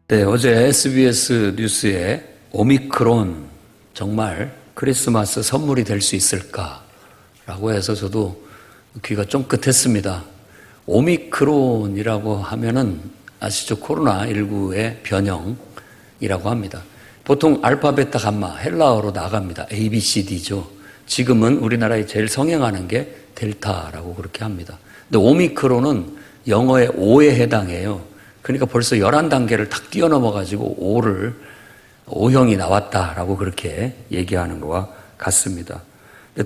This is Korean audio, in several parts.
네, 어제 SBS 뉴스에 오미크론 정말 크리스마스 선물이 될 수 있을까라고 해서 저도 귀가 쫑긋했습니다. 오미크론이라고 하면은 아시죠? 코로나19의 변형이라고 합니다. 보통 알파, 베타, 감마, 헬라어로 나갑니다. A, B, C, D죠. 지금은 우리나라에 제일 성행하는 게 델타라고 그렇게 합니다. 근데 오미크론은 영어의 O에 해당해요. 그러니까 벌써 11단계를 탁 뛰어넘어가지고 O형이 나왔다라고 그렇게 얘기하는 것과 같습니다.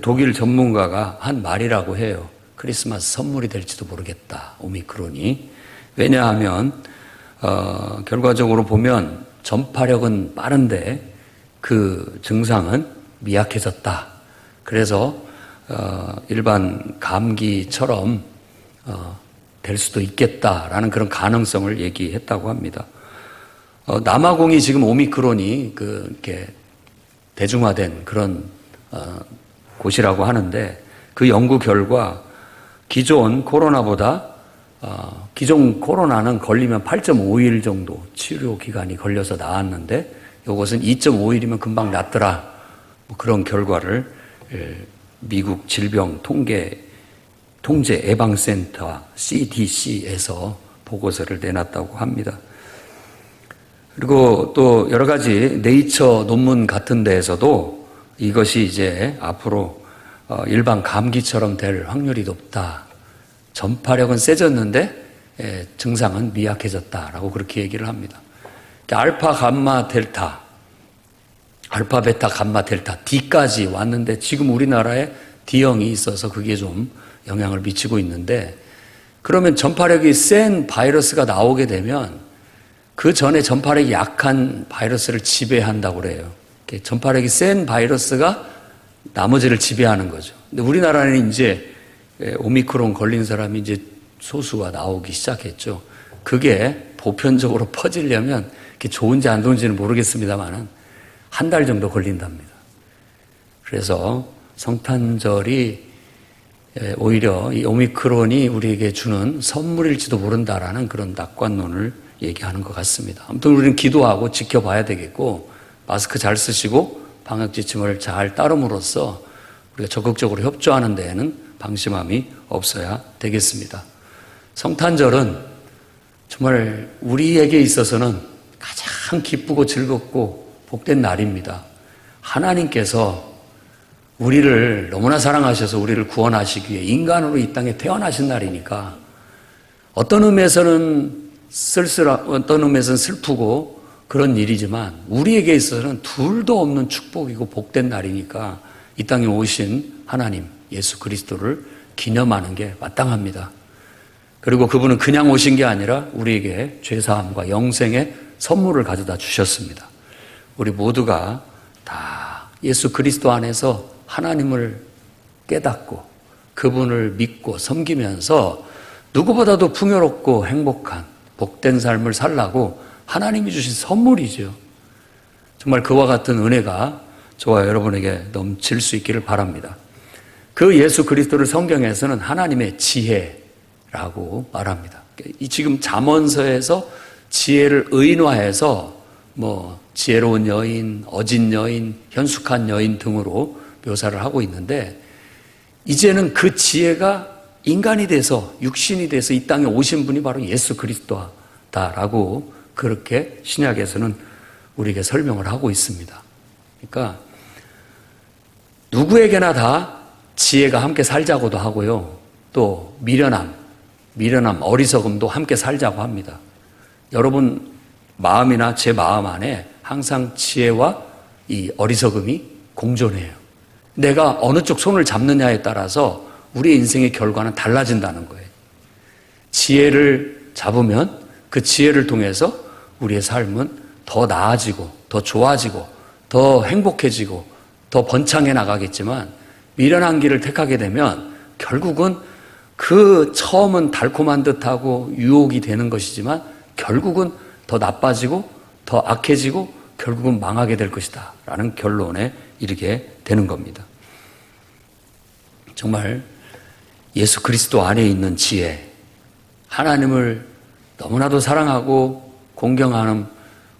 독일 전문가가 한 말이라고 해요. 크리스마스 선물이 될지도 모르겠다, 오미크론이. 왜냐하면, 결과적으로 보면 전파력은 빠른데 그 증상은 미약해졌다. 그래서, 일반 감기처럼, 될 수도 있겠다라는 그런 가능성을 얘기했다고 합니다. 남아공이 지금 오미크론이 이렇게 대중화된 그런 곳이라고 하는데 그 연구 결과 기존 코로나보다 기존 코로나는 걸리면 8.5일 정도 치료 기간이 걸려서 나았는데 이것은 2.5일이면 금방 낫더라. 뭐 그런 결과를 미국 통제 예방센터 CDC에서 보고서를 내놨다고 합니다. 그리고 또 여러 가지 네이처 논문 같은 데에서도 이것이 이제 앞으로 일반 감기처럼 될 확률이 높다. 전파력은 세졌는데 증상은 미약해졌다라고 그렇게 얘기를 합니다. 알파, 감마, 델타, 알파, 베타, 감마, 델타, D까지 왔는데 지금 우리나라에 D형이 있어서 그게 좀 영향을 미치고 있는데 그러면 전파력이 센 바이러스가 나오게 되면 그 전에 전파력이 약한 바이러스를 지배한다고 그래요. 전파력이 센 바이러스가 나머지를 지배하는 거죠. 근데 우리나라는 이제 오미크론 걸린 사람이 이제 소수가 나오기 시작했죠. 그게 보편적으로 퍼지려면 좋은지 안 좋은지는 모르겠습니다만은 한 달 정도 걸린답니다. 그래서 성탄절이 오히려 이 오미크론이 우리에게 주는 선물일지도 모른다라는 그런 낙관론을 얘기하는 것 같습니다. 아무튼 우리는 기도하고 지켜봐야 되겠고 마스크 잘 쓰시고 방역 지침을 잘 따름으로써 우리가 적극적으로 협조하는 데에는 방심함이 없어야 되겠습니다. 성탄절은 정말 우리에게 있어서는 가장 기쁘고 즐겁고 복된 날입니다. 하나님께서 우리를 너무나 사랑하셔서 우리를 구원하시기 위해 인간으로 이 땅에 태어나신 날이니까 어떤 의미에서는 어떤 의미에서는 슬프고 그런 일이지만 우리에게 있어서는 둘도 없는 축복이고 복된 날이니까 이 땅에 오신 하나님 예수 그리스도를 기념하는 게 마땅합니다. 그리고 그분은 그냥 오신 게 아니라 우리에게 죄사함과 영생의 선물을 가져다 주셨습니다. 우리 모두가 다 예수 그리스도 안에서 하나님을 깨닫고 그분을 믿고 섬기면서 누구보다도 풍요롭고 행복한 복된 삶을 살라고 하나님이 주신 선물이죠. 정말 그와 같은 은혜가 저와 여러분에게 넘칠 수 있기를 바랍니다. 그 예수 그리스도를 성경에서는 하나님의 지혜라고 말합니다. 지금 잠언서에서 지혜를 의인화해서 지혜로운 여인, 어진 여인, 현숙한 여인 등으로 묘사를 하고 있는데 이제는 그 지혜가 인간이 돼서 육신이 돼서 이 땅에 오신 분이 바로 예수 그리스도다라고 그렇게 신약에서는 우리에게 설명을 하고 있습니다. 그러니까 누구에게나 다 지혜가 함께 살자고도 하고요. 또 미련함, 어리석음도 함께 살자고 합니다. 여러분 마음이나 제 마음 안에 항상 지혜와 이 어리석음이 공존해요. 내가 어느 쪽 손을 잡느냐에 따라서 우리의 인생의 결과는 달라진다는 거예요. 지혜를 잡으면 그 지혜를 통해서 우리의 삶은 더 나아지고 더 좋아지고 더 행복해지고 더 번창해 나가겠지만 미련한 길을 택하게 되면 결국은 그 처음은 달콤한 듯하고 유혹이 되는 것이지만 결국은 더 나빠지고 더 악해지고 결국은 망하게 될 것이다 라는 결론에 이르게 되는 겁니다. 정말 예수 그리스도 안에 있는 지혜, 하나님을 너무나도 사랑하고 공경하는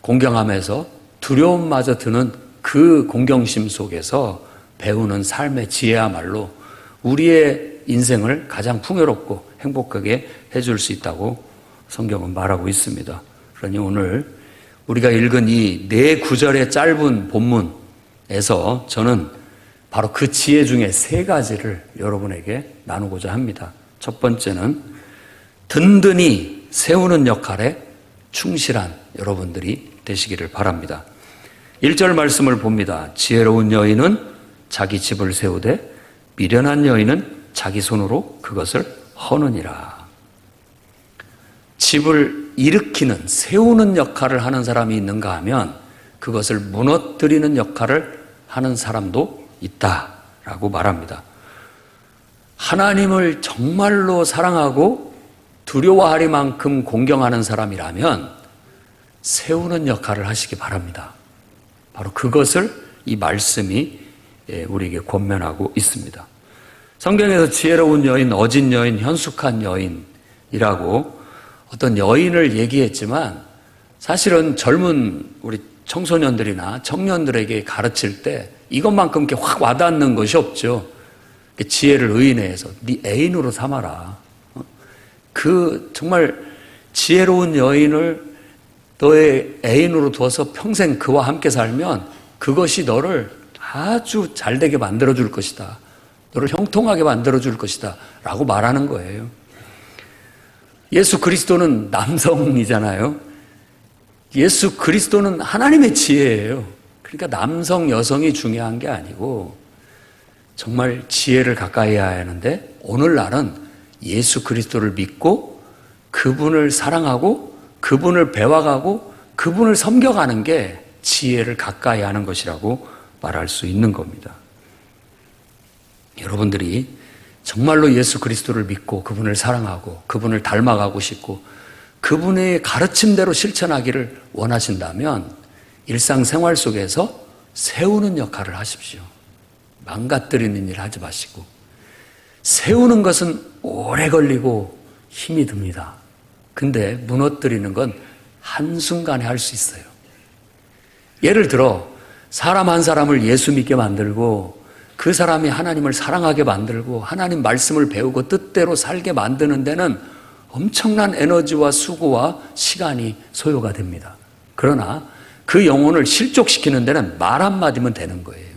공경하면서 두려움마저 드는 그 공경심 속에서 배우는 삶의 지혜야말로 우리의 인생을 가장 풍요롭고 행복하게 해줄 수 있다고 성경은 말하고 있습니다. 그러니 오늘 우리가 읽은 이 4구절의 짧은 본문에서 저는 바로 그 지혜 중에 3가지를 여러분에게 나누고자 합니다. 첫 번째는 든든히 세우는 역할에 충실한 여러분들이 되시기를 바랍니다. 1절 말씀을 봅니다. 지혜로운 여인은 자기 집을 세우되 미련한 여인은 자기 손으로 그것을 허느니라. 집을 일으키는, 세우는 역할을 하는 사람이 있는가 하면 그것을 무너뜨리는 역할을 하는 사람도 있다라고 말합니다. 하나님을 정말로 사랑하고 두려워하리만큼 공경하는 사람이라면 세우는 역할을 하시기 바랍니다. 바로 그것을 이 말씀이 우리에게 권면하고 있습니다. 성경에서 지혜로운 여인, 어진 여인, 현숙한 여인이라고 어떤 여인을 얘기했지만 사실은 젊은 우리 청소년들이나 청년들에게 가르칠 때 이것만큼 이렇게 확 와닿는 것이 없죠. 지혜를 의인해서 네 애인으로 삼아라. 그 정말 지혜로운 여인을 너의 애인으로 두어서 평생 그와 함께 살면 그것이 너를 아주 잘되게 만들어줄 것이다. 너를 형통하게 만들어줄 것이다. 라고 말하는 거예요. 예수 그리스도는 남성이잖아요. 예수 그리스도는 하나님의 지혜예요. 그러니까 남성, 여성이 중요한 게 아니고 정말 지혜를 가까이 해야 하는데 오늘날은 예수 그리스도를 믿고 그분을 사랑하고 그분을 배워가고 그분을 섬겨가는 게 지혜를 가까이 하는 것이라고 말할 수 있는 겁니다. 여러분들이 정말로 예수 그리스도를 믿고 그분을 사랑하고 그분을 닮아가고 싶고 그분의 가르침대로 실천하기를 원하신다면 일상생활 속에서 세우는 역할을 하십시오. 망가뜨리는 일 하지 마시고. 세우는 것은 오래 걸리고 힘이 듭니다. 근데 무너뜨리는 건 한순간에 할 수 있어요. 예를 들어 사람 한 사람을 예수 믿게 만들고 그 사람이 하나님을 사랑하게 만들고 하나님 말씀을 배우고 뜻대로 살게 만드는 데는 엄청난 에너지와 수고와 시간이 소요가 됩니다. 그러나 그 영혼을 실족시키는 데는 말 한마디면 되는 거예요.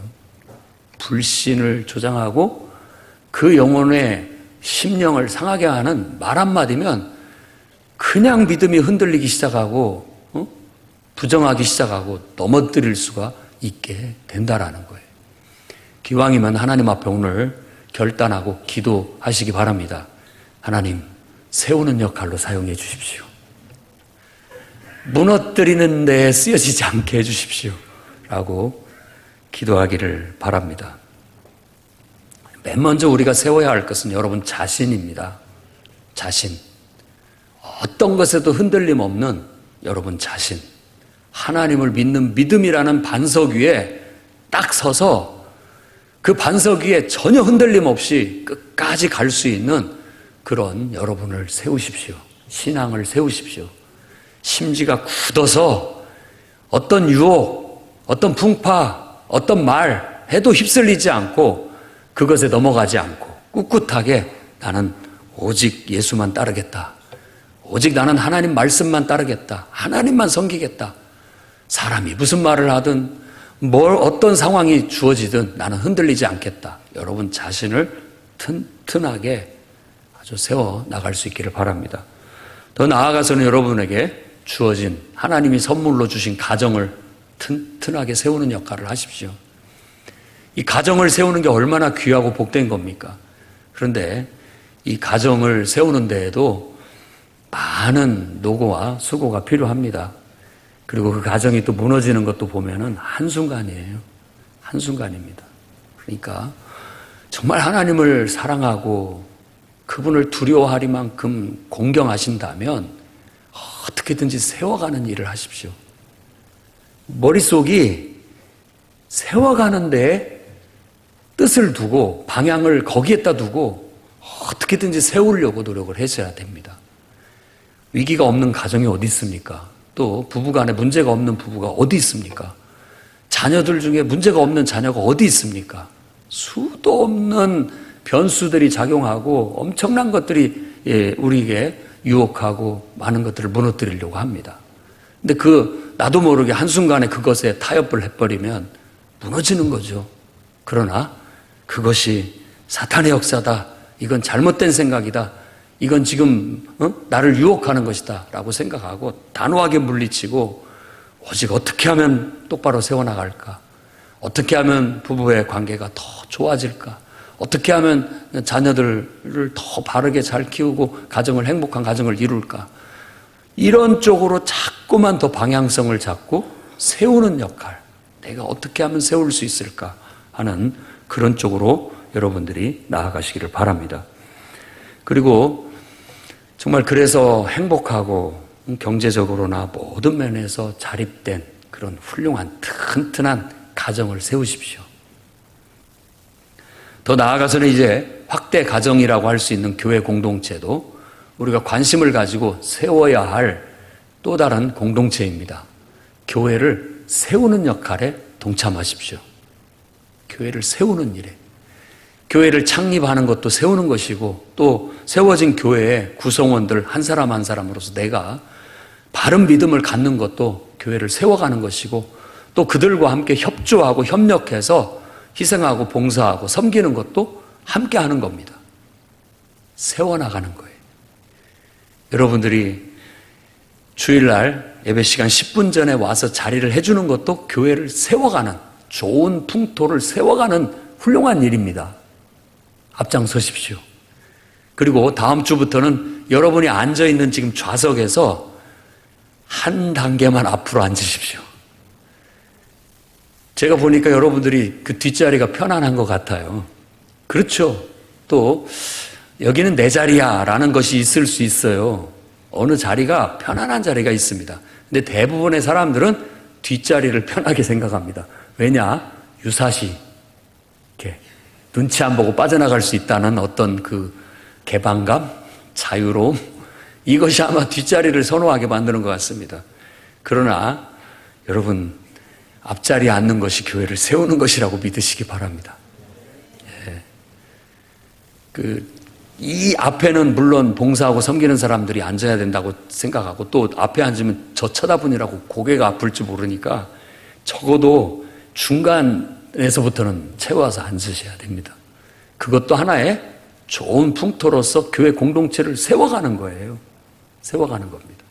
불신을 조장하고 그 영혼의 심령을 상하게 하는 말 한마디면 그냥 믿음이 흔들리기 시작하고 부정하기 시작하고 넘어뜨릴 수가 있게 된다라는 거예요. 기왕이면 하나님 앞에 오늘 결단하고 기도하시기 바랍니다. 하나님, 세우는 역할로 사용해 주십시오. 무너뜨리는 데 쓰여지지 않게 해주십시오. 라고 기도하기를 바랍니다. 맨 먼저 우리가 세워야 할 것은 여러분 자신입니다. 자신. 어떤 것에도 흔들림 없는 여러분 자신. 하나님을 믿는 믿음이라는 반석 위에 딱 서서 그 반석 위에 전혀 흔들림 없이 끝까지 갈 수 있는 그런 여러분을 세우십시오. 신앙을 세우십시오. 심지가 굳어서 어떤 유혹, 어떤 풍파, 어떤 말 해도 휩쓸리지 않고 그것에 넘어가지 않고 꿋꿋하게 나는 오직 예수만 따르겠다. 오직 나는 하나님 말씀만 따르겠다. 하나님만 섬기겠다. 사람이 무슨 말을 하든 어떤 상황이 주어지든 나는 흔들리지 않겠다. 여러분 자신을 튼튼하게 아주 세워 나갈 수 있기를 바랍니다. 더 나아가서는 여러분에게 주어진 하나님이 선물로 주신 가정을 튼튼하게 세우는 역할을 하십시오. 이 가정을 세우는 게 얼마나 귀하고 복된 겁니까? 그런데 이 가정을 세우는 데에도 많은 노고와 수고가 필요합니다. 그리고 그 가정이 또 무너지는 것도 보면은 한순간이에요. 한순간입니다. 그러니까 정말 하나님을 사랑하고 그분을 두려워하리만큼 공경하신다면 어떻게든지 세워가는 일을 하십시오. 머릿속이 세워가는데 뜻을 두고 방향을 거기에다 두고 어떻게든지 세우려고 노력을 해줘야 됩니다. 위기가 없는 가정이 어디 있습니까? 또 부부간에 문제가 없는 부부가 어디 있습니까? 자녀들 중에 문제가 없는 자녀가 어디 있습니까? 수도 없는 변수들이 작용하고 엄청난 것들이 우리에게 유혹하고 많은 것들을 무너뜨리려고 합니다. 근데 나도 모르게 한순간에 그것에 타협을 해버리면 무너지는 거죠. 그러나 그것이 사탄의 역사다. 이건 잘못된 생각이다. 이건 지금 나를 유혹하는 것이다 라고 생각하고 단호하게 물리치고 오직 어떻게 하면 똑바로 세워나갈까? 어떻게 하면 부부의 관계가 더 좋아질까? 어떻게 하면 자녀들을 더 바르게 잘 키우고 행복한 가정을 이룰까? 이런 쪽으로 자꾸만 더 방향성을 잡고 세우는 역할, 내가 어떻게 하면 세울 수 있을까 하는 그런 쪽으로 여러분들이 나아가시기를 바랍니다. 그리고 정말 그래서 행복하고 경제적으로나 모든 면에서 자립된 그런 훌륭한 튼튼한 가정을 세우십시오. 더 나아가서는 이제 확대 가정이라고 할 수 있는 교회 공동체도 우리가 관심을 가지고 세워야 할 또 다른 공동체입니다. 교회를 세우는 역할에 동참하십시오. 교회를 세우는 일에. 교회를 창립하는 것도 세우는 것이고 또 세워진 교회의 구성원들 한 사람 한 사람으로서 내가 바른 믿음을 갖는 것도 교회를 세워가는 것이고 또 그들과 함께 협조하고 협력해서 희생하고 봉사하고 섬기는 것도 함께 하는 겁니다. 세워나가는 거예요. 여러분들이 주일날 예배 시간 10분 전에 와서 자리를 해주는 것도 교회를 세워가는, 좋은 풍토를 세워가는 훌륭한 일입니다. 앞장서십시오. 그리고 다음 주부터는 여러분이 앉아있는 지금 좌석에서 한 단계만 앞으로 앉으십시오. 제가 보니까 여러분들이 그 뒷자리가 편안한 것 같아요. 그렇죠. 또 여기는 내 자리야 라는 것이 있을 수 있어요. 어느 자리가 편안한 자리가 있습니다. 근데 대부분의 사람들은 뒷자리를 편하게 생각합니다. 왜냐? 유사시 이렇게 눈치 안 보고 빠져나갈 수 있다는 어떤 그 개방감, 자유로움, 이것이 아마 뒷자리를 선호하게 만드는 것 같습니다. 그러나 여러분, 앞자리에 앉는 것이 교회를 세우는 것이라고 믿으시기 바랍니다. 이 앞에는 물론 봉사하고 섬기는 사람들이 앉아야 된다고 생각하고 또 앞에 앉으면 저 쳐다보느라고 고개가 아플지 모르니까 적어도 중간에서부터는 채워서 앉으셔야 됩니다. 그것도 하나의 좋은 풍토로서 교회 공동체를 세워가는 거예요. 세워가는 겁니다.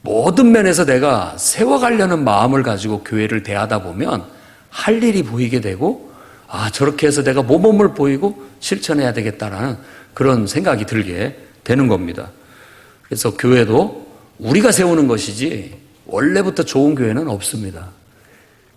모든 면에서 내가 세워가려는 마음을 가지고 교회를 대하다 보면 할 일이 보이게 되고 저렇게 해서 내가 모범을 보이고 실천해야 되겠다라는 그런 생각이 들게 되는 겁니다. 그래서 교회도 우리가 세우는 것이지 원래부터 좋은 교회는 없습니다.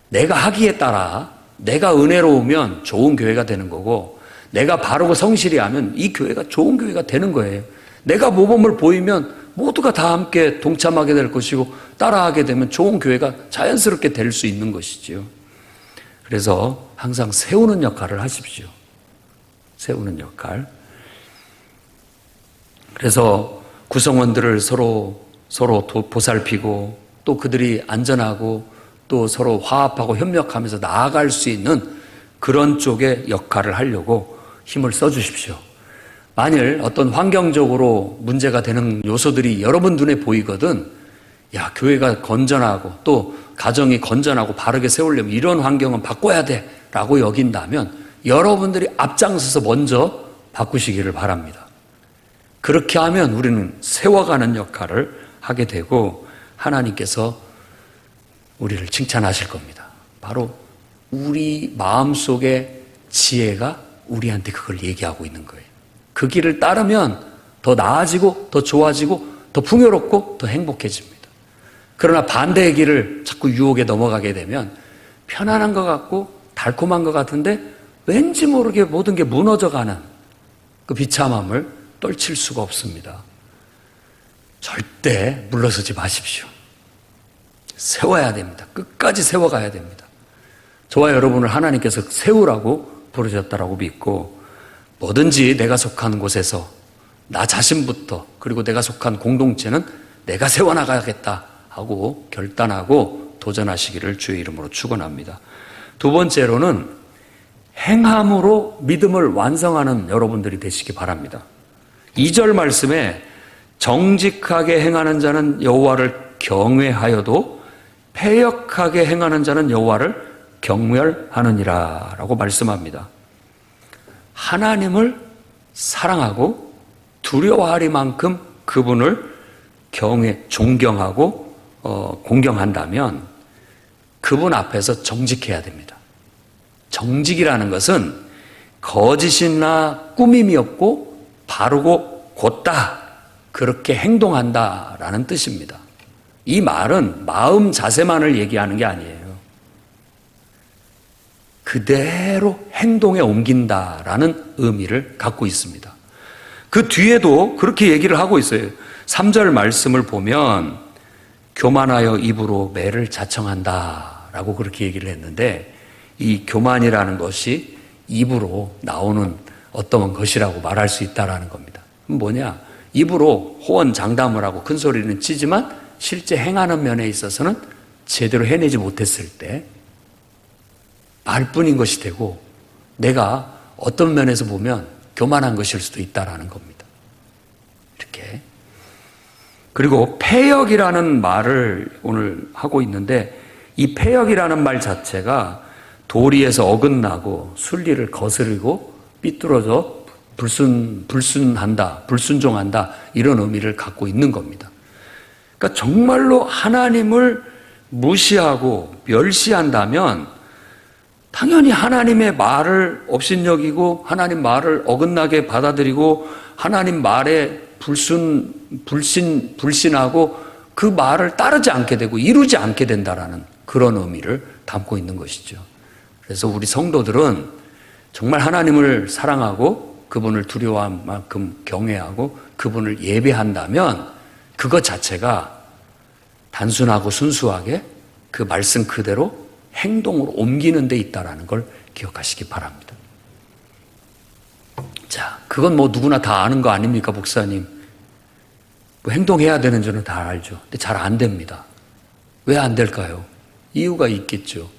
내가 하기에 따라 내가 은혜로우면 좋은 교회가 되는 거고 내가 바르고 성실히 하면 이 교회가 좋은 교회가 되는 거예요. 내가 모범을 보이면 모두가 다 함께 동참하게 될 것이고 따라하게 되면 좋은 교회가 자연스럽게 될 수 있는 것이지요. 그래서 항상 세우는 역할을 하십시오. 세우는 역할. 그래서 구성원들을 서로 보살피고 또 그들이 안전하고 또 서로 화합하고 협력하면서 나아갈 수 있는 그런 쪽의 역할을 하려고 힘을 써주십시오. 만일 어떤 환경적으로 문제가 되는 요소들이 여러분 눈에 보이거든, 교회가 건전하고 또 가정이 건전하고 바르게 세우려면 이런 환경은 바꿔야 돼 라고 여긴다면 여러분들이 앞장서서 먼저 바꾸시기를 바랍니다. 그렇게 하면 우리는 세워가는 역할을 하게 되고 하나님께서 우리를 칭찬하실 겁니다. 바로 우리 마음속의 지혜가 우리한테 그걸 얘기하고 있는 거예요. 그 길을 따르면 더 나아지고 더 좋아지고 더 풍요롭고 더 행복해집니다. 그러나 반대의 길을 자꾸 유혹에 넘어가게 되면 편안한 것 같고 달콤한 것 같은데 왠지 모르게 모든 게 무너져가는 그 비참함을 떨칠 수가 없습니다. 절대 물러서지 마십시오. 세워야 됩니다. 끝까지 세워가야 됩니다. 저와 여러분을 하나님께서 세우라고 부르셨다라고 믿고 뭐든지 내가 속한 곳에서 나 자신부터 그리고 내가 속한 공동체는 내가 세워나가야겠다 하고 결단하고 도전하시기를 주의 이름으로 축원합니다. 두 번째로는 행함으로 믿음을 완성하는 여러분들이 되시기 바랍니다. 2절 말씀에 정직하게 행하는 자는 여호와를 경외하여도 패역하게 행하는 자는 여호와를 경멸하느니라 라고 말씀합니다. 하나님을 사랑하고 두려워하리만큼 그분을 존경하고 공경한다면 그분 앞에서 정직해야 됩니다. 정직이라는 것은 거짓이나 꾸밈이 없고 바르고 곧다 그렇게 행동한다라는 뜻입니다. 이 말은 마음 자세만을 얘기하는 게 아니에요. 그대로 행동에 옮긴다라는 의미를 갖고 있습니다. 그 뒤에도 그렇게 얘기를 하고 있어요. 3절 말씀을 보면 교만하여 입으로 매를 자청한다라고 그렇게 얘기를 했는데 이 교만이라는 것이 입으로 나오는 어떤 것이라고 말할 수 있다라는 겁니다. 뭐냐? 입으로 호언장담을 하고 큰 소리는 치지만 실제 행하는 면에 있어서는 제대로 해내지 못했을 때 말뿐인 것이 되고 내가 어떤 면에서 보면 교만한 것일 수도 있다라는 겁니다. 이렇게. 그리고 패역이라는 말을 오늘 하고 있는데 이 패역이라는 말 자체가 도리에서 어긋나고 순리를 거스르고 삐뚤어져 불순한다, 불순종한다 이런 의미를 갖고 있는 겁니다. 그러니까 정말로 하나님을 무시하고 멸시한다면 당연히 하나님의 말을 업신여기고 하나님 말을 어긋나게 받아들이고 하나님 말에 불신하고 그 말을 따르지 않게 되고 이루지 않게 된다라는 그런 의미를 담고 있는 것이죠. 그래서 우리 성도들은 정말 하나님을 사랑하고 그분을 두려워한 만큼 경외하고 그분을 예배한다면 그것 자체가 단순하고 순수하게 그 말씀 그대로 행동으로 옮기는 데 있다는 걸 기억하시기 바랍니다. 자, 그건 뭐 누구나 다 아는 거 아닙니까, 목사님? 뭐 행동해야 되는 줄은 다 알죠. 근데 잘 안 됩니다. 왜 안 될까요? 이유가 있겠죠.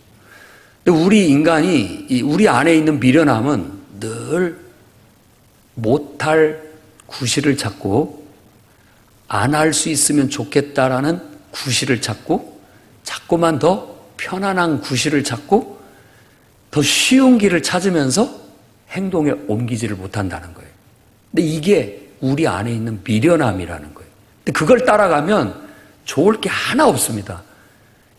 근데 우리 인간이, 우리 안에 있는 미련함은 늘 못할 구실을 찾고 안 할 수 있으면 좋겠다라는 구실을 찾고 자꾸만 더 편안한 구실을 찾고 더 쉬운 길을 찾으면서 행동에 옮기지를 못한다는 거예요. 근데 이게 우리 안에 있는 미련함이라는 거예요. 근데 그걸 따라가면 좋을 게 하나 없습니다.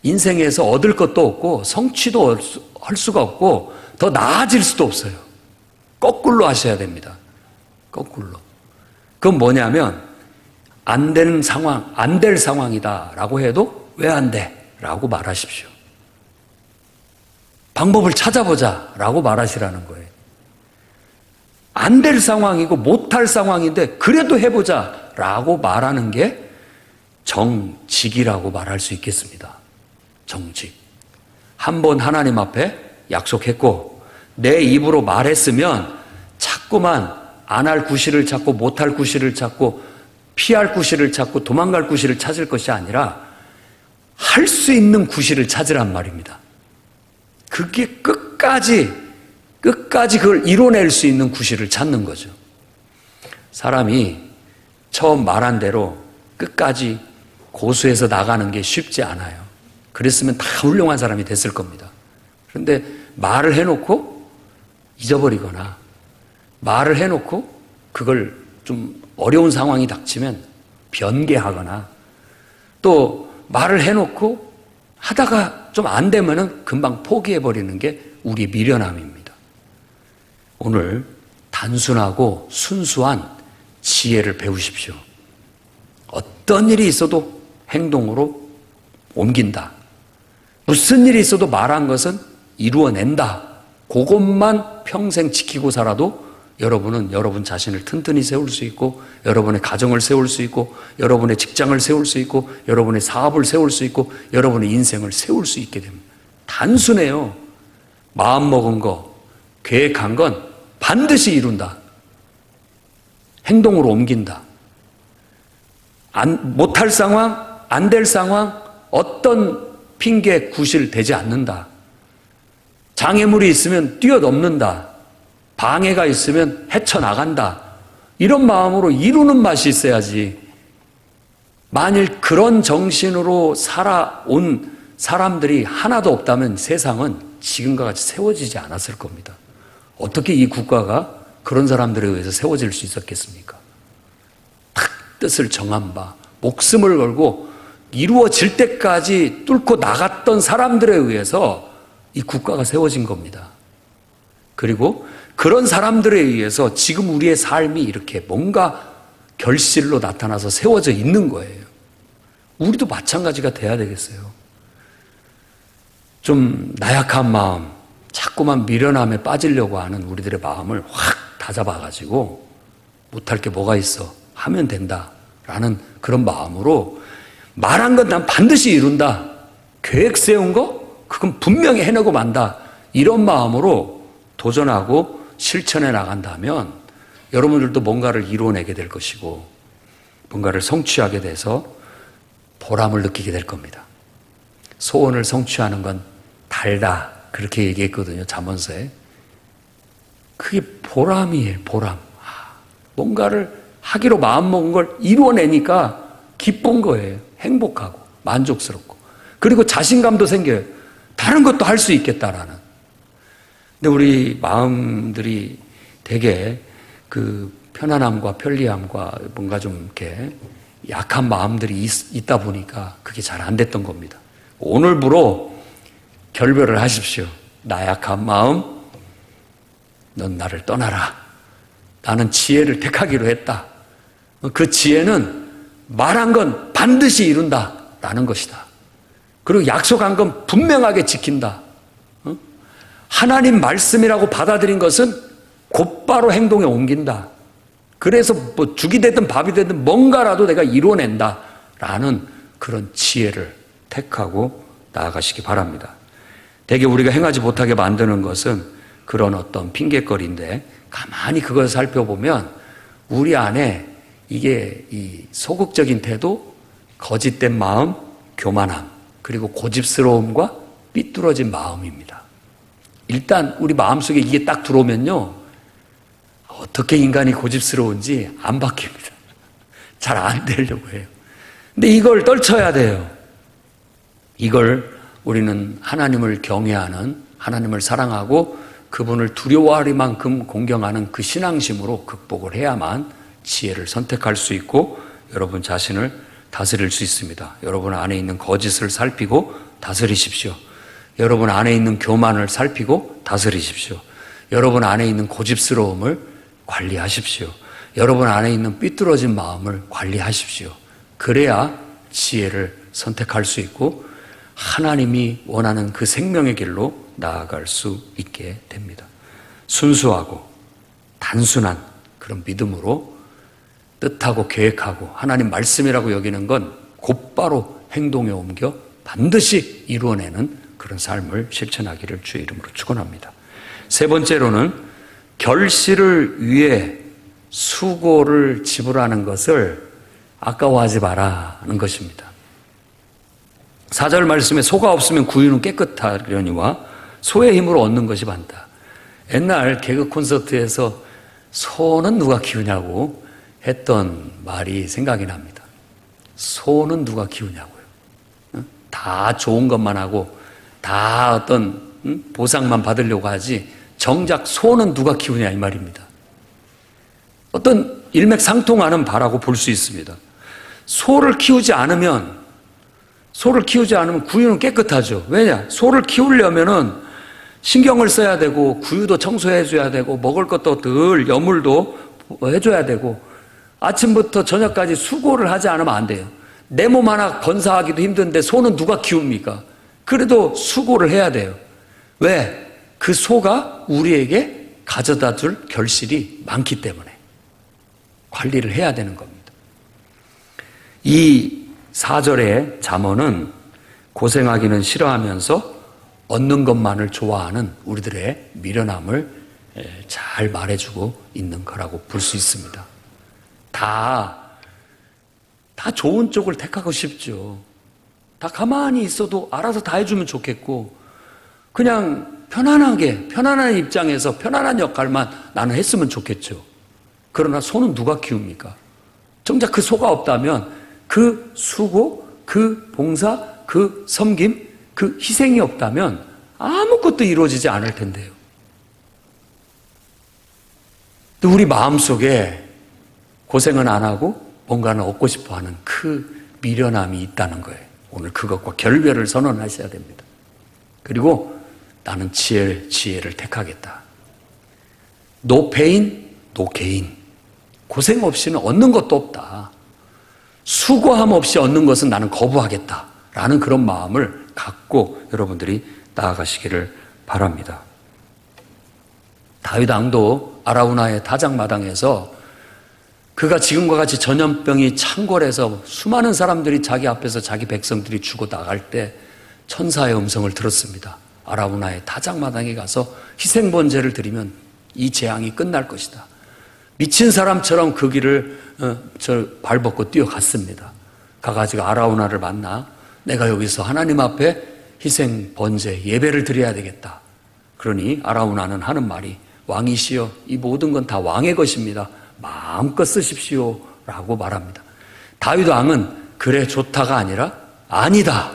인생에서 얻을 것도 없고 성취도 할 수가 없고 더 나아질 수도 없어요. 거꾸로 하셔야 됩니다. 거꾸로. 그건 뭐냐면 안 되는 상황, 안 될 상황이다라고 해도 왜 안 돼? 라고 말하십시오. 방법을 찾아보자라고 말하시라는 거예요. 안 될 상황이고 못할 상황인데 그래도 해보자라고 말하는 게 정직이라고 말할 수 있겠습니다. 정직. 한번 하나님 앞에 약속했고 내 입으로 말했으면 자꾸만 안 할 구실을 찾고 못할 구실을 찾고 피할 구실을 찾고 도망갈 구실을 찾을 것이 아니라 할 수 있는 구실을 찾으란 말입니다. 그게 끝까지 그걸 이뤄낼 수 있는 구실을 찾는 거죠. 사람이 처음 말한 대로 끝까지 고수해서 나가는 게 쉽지 않아요. 그랬으면 다 훌륭한 사람이 됐을 겁니다. 그런데 말을 해놓고 잊어버리거나 말을 해놓고 그걸 좀 어려운 상황이 닥치면 변개하거나 또 말을 해놓고 하다가 좀 안 되면은 금방 포기해버리는 게 우리 미련함입니다. 오늘 단순하고 순수한 지혜를 배우십시오. 어떤 일이 있어도 행동으로 옮긴다. 무슨 일이 있어도 말한 것은 이루어낸다. 그것만 평생 지키고 살아도 여러분은 여러분 자신을 튼튼히 세울 수 있고 여러분의 가정을 세울 수 있고 여러분의 직장을 세울 수 있고 여러분의 사업을 세울 수 있고 여러분의 인생을 세울 수 있게 됩니다. 단순해요. 마음먹은 거, 계획한 건 반드시 이룬다. 행동으로 옮긴다. 못할 상황, 안 될 상황, 어떤 핑계 구실 되지 않는다. 장애물이 있으면 뛰어넘는다. 방해가 있으면 헤쳐나간다. 이런 마음으로 이루는 맛이 있어야지. 만일 그런 정신으로 살아온 사람들이 하나도 없다면 세상은 지금과 같이 세워지지 않았을 겁니다. 어떻게 이 국가가 그런 사람들에 의해서 세워질 수 있었겠습니까? 딱 뜻을 정한 바, 목숨을 걸고 이루어질 때까지 뚫고 나갔던 사람들에 의해서 이 국가가 세워진 겁니다. 그리고 그런 사람들에 의해서 지금 우리의 삶이 이렇게 뭔가 결실로 나타나서 세워져 있는 거예요. 우리도 마찬가지가 돼야 되겠어요. 좀 나약한 마음, 자꾸만 미련함에 빠지려고 하는 우리들의 마음을 확 다잡아가지고 못할 게 뭐가 있어, 하면 된다라는 그런 마음으로 말한 건 난 반드시 이룬다, 계획 세운 거 그건 분명히 해내고 만다, 이런 마음으로 도전하고 실천해 나간다면 여러분들도 뭔가를 이루어내게 될 것이고 뭔가를 성취하게 돼서 보람을 느끼게 될 겁니다. 소원을 성취하는 건 달다, 그렇게 얘기했거든요, 잠언서에. 그게 보람이에요, 보람. 뭔가를 하기로 마음먹은 걸 이루어내니까 기쁜 거예요. 행복하고 만족스럽고, 그리고 자신감도 생겨요. 다른 것도 할 수 있겠다라는. 근데 우리 마음들이 되게 그 편안함과 편리함과 뭔가 좀 이렇게 약한 마음들이 있다 보니까 그게 잘 안 됐던 겁니다. 오늘부로 결별을 하십시오. 나약한 마음, 넌 나를 떠나라. 나는 지혜를 택하기로 했다. 그 지혜는 말한 건 반드시 이룬다 라는 것이다. 그리고 약속한 건 분명하게 지킨다. 하나님 말씀이라고 받아들인 것은 곧바로 행동에 옮긴다. 그래서 뭐 죽이 되든 밥이 되든 뭔가라도 내가 이뤄낸다 라는 그런 지혜를 택하고 나아가시기 바랍니다. 대개 우리가 행하지 못하게 만드는 것은 그런 어떤 핑계거리인데, 가만히 그걸 살펴보면 우리 안에 이게 이 소극적인 태도, 거짓된 마음, 교만함, 그리고 고집스러움과 삐뚤어진 마음입니다. 일단 우리 마음속에 이게 딱 들어오면요, 어떻게 인간이 고집스러운지 안 바뀝니다. 잘 안 되려고 해요. 근데 이걸 떨쳐야 돼요. 이걸 우리는 하나님을 경외하는, 하나님을 사랑하고 그분을 두려워할 만큼 공경하는 그 신앙심으로 극복을 해야만 지혜를 선택할 수 있고 여러분 자신을 다스릴 수 있습니다. 여러분 안에 있는 거짓을 살피고 다스리십시오. 여러분 안에 있는 교만을 살피고 다스리십시오. 여러분 안에 있는 고집스러움을 관리하십시오. 여러분 안에 있는 삐뚤어진 마음을 관리하십시오. 그래야 지혜를 선택할 수 있고 하나님이 원하는 그 생명의 길로 나아갈 수 있게 됩니다. 순수하고 단순한 그런 믿음으로 뜻하고 계획하고 하나님 말씀이라고 여기는 건 곧바로 행동에 옮겨 반드시 이루어내는 그런 삶을 실천하기를 주의 이름으로 축원합니다. 세 번째로는 결실을 위해 수고를 지불하는 것을 아까워하지 마라는 것입니다. 4절 말씀에 소가 없으면 구유는 깨끗하려니와 소의 힘으로 얻는 것이 많다. 옛날 개그 콘서트에서 소는 누가 키우냐고 했던 말이 생각이 납니다. 소는 누가 키우냐고요. 다 좋은 것만 하고 다 어떤 보상만 받으려고 하지 정작 소는 누가 키우냐 이 말입니다. 어떤 일맥상통하는 바라고 볼 수 있습니다. 소를 키우지 않으면 구유는 깨끗하죠. 왜냐? 소를 키우려면은 신경을 써야 되고 구유도 청소해줘야 되고 먹을 것도 늘 여물도 해줘야 되고 아침부터 저녁까지 수고를 하지 않으면 안 돼요. 내 몸 하나 건사하기도 힘든데 소는 누가 키웁니까? 그래도 수고를 해야 돼요. 왜? 그 소가 우리에게 가져다 줄 결실이 많기 때문에 관리를 해야 되는 겁니다. 이 4절의 잠언은 고생하기는 싫어하면서 얻는 것만을 좋아하는 우리들의 미련함을 잘 말해주고 있는 거라고 볼 수 있습니다. 다 좋은 쪽을 택하고 싶죠. 다 가만히 있어도 알아서 다 해주면 좋겠고, 그냥 편안하게, 편안한 입장에서 편안한 역할만 나는 했으면 좋겠죠. 그러나 소는 누가 키웁니까? 정작 그 소가 없다면 그 수고, 그 봉사, 그 섬김, 그 희생이 없다면 아무것도 이루어지지 않을 텐데요. 또 우리 마음속에 고생은 안 하고 뭔가는 얻고 싶어 하는 그 미련함이 있다는 거예요. 오늘 그것과 결별을 선언하셔야 됩니다. 그리고 나는 지혜를 택하겠다. No pain, no gain. 고생 없이는 얻는 것도 없다. 수고함 없이 얻는 것은 나는 거부하겠다. 라는 그런 마음을 갖고 여러분들이 나아가시기를 바랍니다. 다윗 왕도 아라우나의 다장마당에서 그가 지금과 같이 전염병이 창궐해서 수많은 사람들이 자기 앞에서 자기 백성들이 죽어 나갈 때 천사의 음성을 들었습니다. 아라우나의 다장마당에 가서 희생번제를 드리면 이 재앙이 끝날 것이다. 미친 사람처럼 그 길을 발벗고 뛰어갔습니다. 가가지고 아라우나를 만나 내가 여기서 하나님 앞에 희생번제 예배를 드려야 되겠다. 그러니 아라우나는 하는 말이 왕이시여 이 모든 건 다 왕의 것입니다. 마음껏 쓰십시오 라고 말합니다. 다윗 왕은 그래 좋다가 아니라 아니다.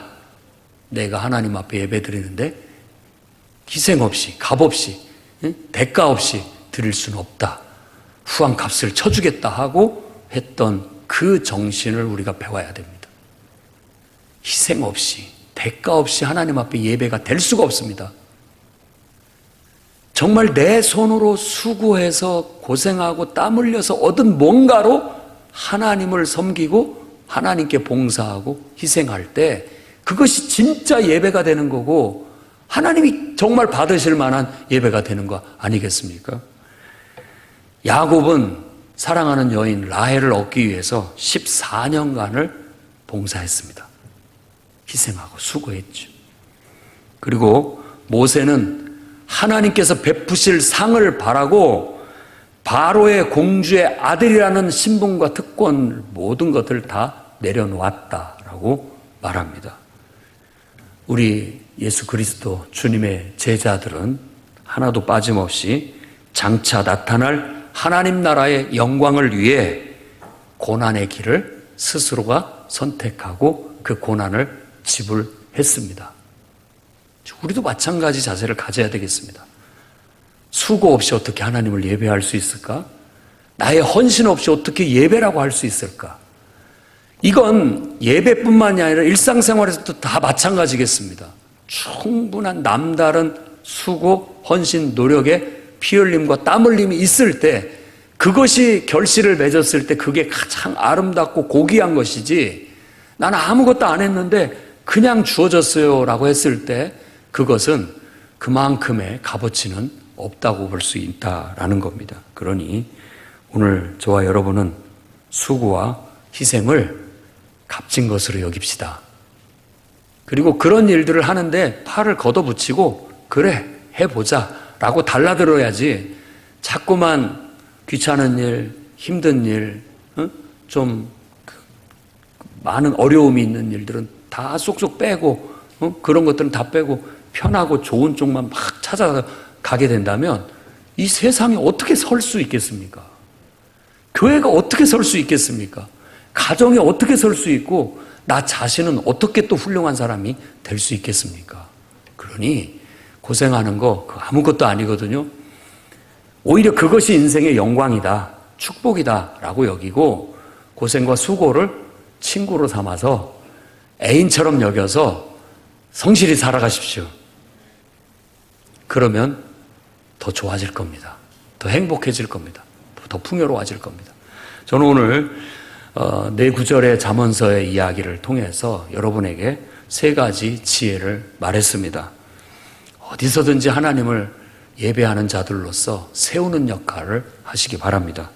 내가 하나님 앞에 예배 드리는데 희생 없이 값 없이 대가 없이 드릴 수는 없다. 후한 값을 쳐주겠다 하고 했던 그 정신을 우리가 배워야 됩니다. 희생 없이 대가 없이 하나님 앞에 예배가 될 수가 없습니다. 정말 내 손으로 수고해서 고생하고 땀 흘려서 얻은 뭔가로 하나님을 섬기고 하나님께 봉사하고 희생할 때 그것이 진짜 예배가 되는 거고 하나님이 정말 받으실 만한 예배가 되는 거 아니겠습니까? 야곱은 사랑하는 여인 라헬을 얻기 위해서 14년간을 봉사했습니다. 희생하고 수고했죠. 그리고 모세는 하나님께서 베푸실 상을 바라고 바로의 공주의 아들이라는 신분과 특권 모든 것을 다 내려놓았다라고 말합니다. 우리 예수 그리스도 주님의 제자들은 하나도 빠짐없이 장차 나타날 하나님 나라의 영광을 위해 고난의 길을 스스로가 선택하고 그 고난을 지불했습니다. 우리도 마찬가지 자세를 가져야 되겠습니다. 수고 없이 어떻게 하나님을 예배할 수 있을까? 나의 헌신 없이 어떻게 예배라고 할 수 있을까? 이건 예배뿐만이 아니라 일상생활에서도 다 마찬가지겠습니다. 충분한 남다른 수고, 헌신, 노력에 피 흘림과 땀 흘림이 있을 때 그것이 결실을 맺었을 때 그게 가장 아름답고 고귀한 것이지 나는 아무것도 안 했는데 그냥 주어졌어요 라고 했을 때 그것은 그만큼의 값어치는 없다고 볼 수 있다라는 겁니다. 그러니 오늘 저와 여러분은 수고와 희생을 값진 것으로 여깁시다. 그리고 그런 일들을 하는데 팔을 걷어붙이고 그래 해보자 라고 달라들어야지 자꾸만 귀찮은 일, 힘든 일, 좀 많은 어려움이 있는 일들은 다 쏙쏙 빼고 그런 것들은 다 빼고 편하고 좋은 쪽만 막 찾아가게 된다면 이 세상이 어떻게 설 수 있겠습니까? 교회가 어떻게 설 수 있겠습니까? 가정이 어떻게 설 수 있고 나 자신은 어떻게 또 훌륭한 사람이 될 수 있겠습니까? 그러니 고생하는 거 그거 아무것도 아니거든요. 오히려 그것이 인생의 영광이다, 축복이다 라고 여기고 고생과 수고를 친구로 삼아서 애인처럼 여겨서 성실히 살아가십시오. 그러면 더 좋아질 겁니다. 더 행복해질 겁니다. 더 풍요로워질 겁니다. 저는 오늘 네 구절의 잠언서의 이야기를 통해서 여러분에게 세 가지 지혜를 말했습니다. 어디서든지 하나님을 예배하는 자들로서 세우는 역할을 하시기 바랍니다.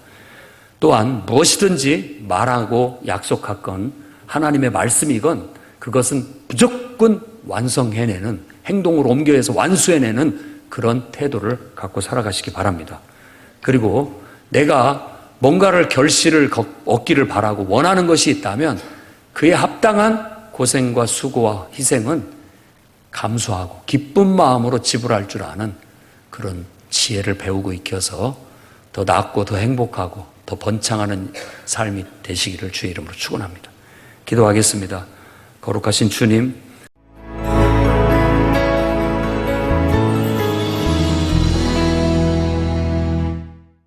또한 무엇이든지 말하고 약속하건 하나님의 말씀이건 그것은 무조건 완성해내는 행동으로 옮겨서 완수해내는 그런 태도를 갖고 살아가시기 바랍니다. 그리고 내가 뭔가를 결실을 얻기를 바라고 원하는 것이 있다면 그에 합당한 고생과 수고와 희생은 감수하고 기쁜 마음으로 지불할 줄 아는 그런 지혜를 배우고 익혀서 더 낫고 더 행복하고 더 번창하는 삶이 되시기를 주의 이름으로 축원합니다. 기도하겠습니다. 거룩하신 주님,